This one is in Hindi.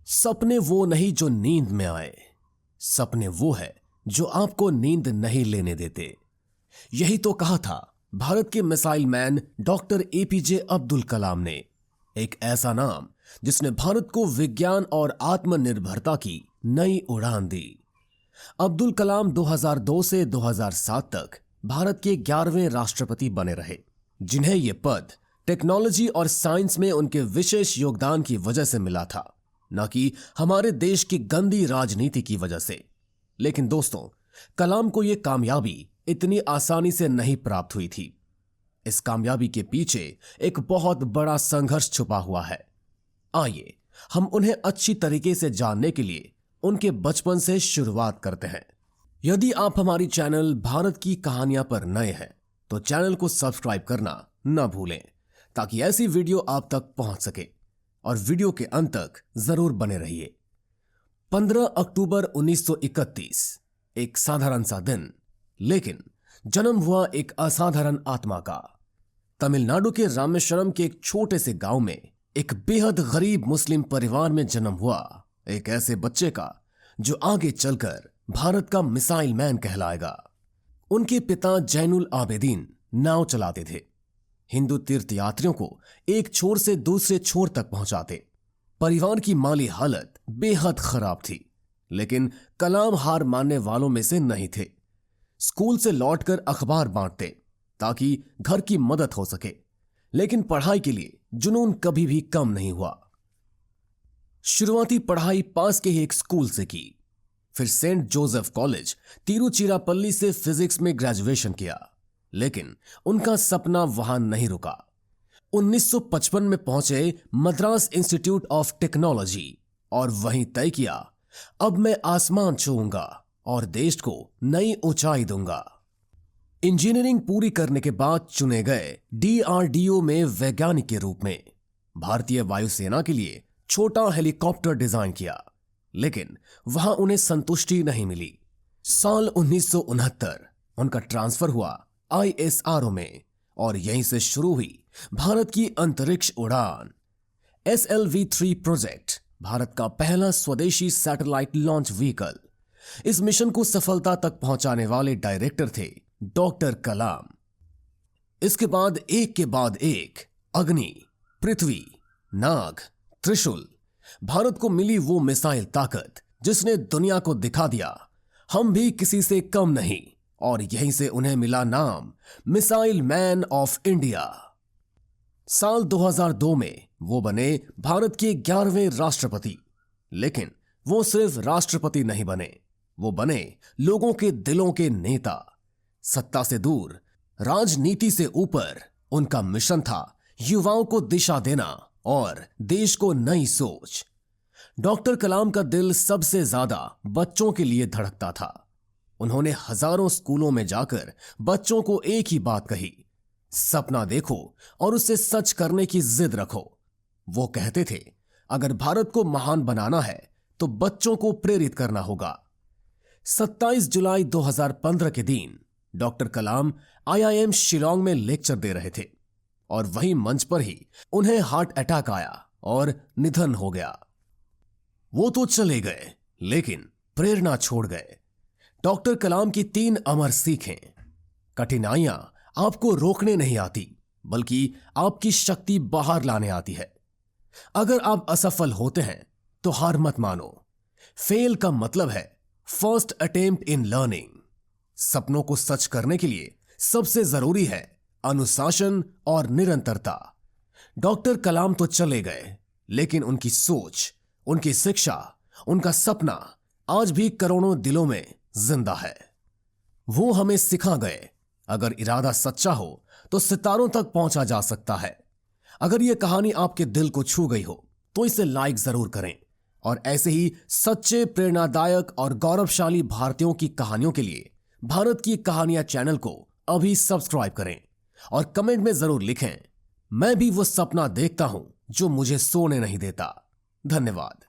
सपने वो नहीं जो नींद में आए, सपने वो है जो आपको नींद नहीं लेने देते। यही तो कहा था भारत के missile man doctor APJ Abdul Kalam ने। एक ऐसा नाम जिसने भारत को विज्ञान और आत्मनिर्भरता की नई उड़ान दी। अब्दुल कलाम 2002 से 2007 तक भारत के 11वें राष्ट्रपति बने रहे, जिन्हें यह पद टेक्नोलॉजी और साइंस में उनके विशेष योगदान की वजह से मिला था, न कि हमारे देश की गंदी राजनीति की वजह से। लेकिन दोस्तों, कलाम को यह कामयाबी इतनी आसानी से नहीं प्राप्त हुई थी। इस कामयाबी के पीछे एक बहुत बड़ा संघर्ष छुपा हुआ है। आइए हम उन्हें अच्छी तरीके से जानने के लिए उनके बचपन से शुरुआत करते हैं। यदि आप हमारी चैनल भारत की कहानियां पर नए हैं तो चैनल को सब्सक्राइब करना न भूलें, ताकि ऐसी वीडियो आप तक पहुंच सके, और वीडियो के अंत तक जरूर बने रहिए। 15 अक्टूबर 1931, एक साधारण सा दिन, लेकिन जन्म हुआ एक असाधारण आत्मा का। तमिलनाडु के रामेश्वरम के एक छोटे से गांव में एक बेहद गरीब मुस्लिम परिवार में जन्म हुआ एक ऐसे बच्चे का जो आगे चलकर भारत का मिसाइल मैन कहलाएगा। उनके पिता जैनुल आबेदीन नाव चलाते थे, हिंदू तीर्थयात्रियों को एक छोर से दूसरे छोर तक पहुंचाते। परिवार की माली हालत बेहद खराब थी, लेकिन कलाम हार मानने वालों में से नहीं थे। स्कूल से लौटकर अखबार बांटते ताकि घर की मदद हो सके, लेकिन पढ़ाई के लिए जुनून कभी भी कम नहीं हुआ। शुरुआती पढ़ाई पास के ही एक स्कूल से की, फिर सेंट जोसेफ कॉलेज तिरुचिरापल्ली से फिजिक्स में ग्रेजुएशन किया, लेकिन उनका सपना वहां नहीं रुका। 1955 में पहुंचे मद्रास इंस्टीट्यूट ऑफ टेक्नोलॉजी और वहीं तय किया, अब मैं आसमान छूऊंगा और देश को नई ऊंचाई दूंगा। इंजीनियरिंग पूरी करने के बाद चुने गए डीआरडीओ में वैज्ञानिक के रूप में। भारतीय वायुसेना के लिए छोटा हेलीकॉप्टर डिजाइन किया, लेकिन वहां उन्हें संतुष्टि नहीं मिली। साल 1969 उनका ट्रांसफर हुआ आईएसआरओ में, और यहीं से शुरू हुई भारत की अंतरिक्ष उड़ान। SLV-3 प्रोजेक्ट भारत का पहला स्वदेशी सैटेलाइट लॉन्च व्हीकल। इस मिशन को सफलता तक पहुंचाने वाले डायरेक्टर थे डॉक्टर कलाम। इसके बाद एक अग्नि, पृथ्वी, नाग, त्रिशूल, भारत को मिली वो मिसाइल ताकत जिसने दुनिया को दिखा दिया हम भी किसी से कम नहीं, और यहीं से उन्हें मिला नाम मिसाइल मैन ऑफ इंडिया। साल 2002 में वो बने भारत के 11वें राष्ट्रपति, लेकिन वो सिर्फ राष्ट्रपति नहीं बने, वो बने लोगों के दिलों के नेता। सत्ता से दूर, राजनीति से ऊपर, उनका मिशन था युवाओं को दिशा देना और देश को नई सोच। डॉक्टर कलाम का दिल सबसे ज्यादा बच्चों के लिए धड़कता था। उन्होंने हजारों स्कूलों में जाकर बच्चों को एक ही बात कही, सपना देखो और उसे सच करने की जिद रखो। वो कहते थे, अगर भारत को महान बनाना है तो बच्चों को प्रेरित करना होगा। 27 जुलाई 2015 के दिन डॉक्टर कलाम IIM शिलोंग में लेक्चर दे रहे थे, और वहीं मंच पर ही उन्हें हार्ट अटैक आया और निधन हो गया। वो तो चले गए, लेकिन प्रेरणा छोड़ गए। डॉक्टर कलाम की 3 अमर सीखें। कठिनाइयां आपको रोकने नहीं आती, बल्कि आपकी शक्ति बाहर लाने आती है। अगर आप असफल होते हैं तो हार मत मानो। फेल का मतलब है फर्स्ट अटेम्प्ट इन लर्निंग। सपनों को सच करने के लिए सबसे जरूरी है अनुशासन और निरंतरता। डॉक्टर कलाम तो चले गए, लेकिन उनकी सोच, उनकी शिक्षा, उनका सपना आज भी करोड़ों दिलों में जिंदा है। वो हमें सिखा गए, अगर इरादा सच्चा हो तो सितारों तक पहुंचा जा सकता है। अगर यह कहानी आपके दिल को छू गई हो तो इसे लाइक जरूर करें, और ऐसे ही सच्चे, प्रेरणादायक और गौरवशाली भारतीयों की कहानियों के लिए भारत की कहानियां चैनल को अभी सब्सक्राइब करें, और कमेंट में जरूर लिखें, मैं भी वो सपना देखता हूं जो मुझे सोने नहीं देता। धन्यवाद।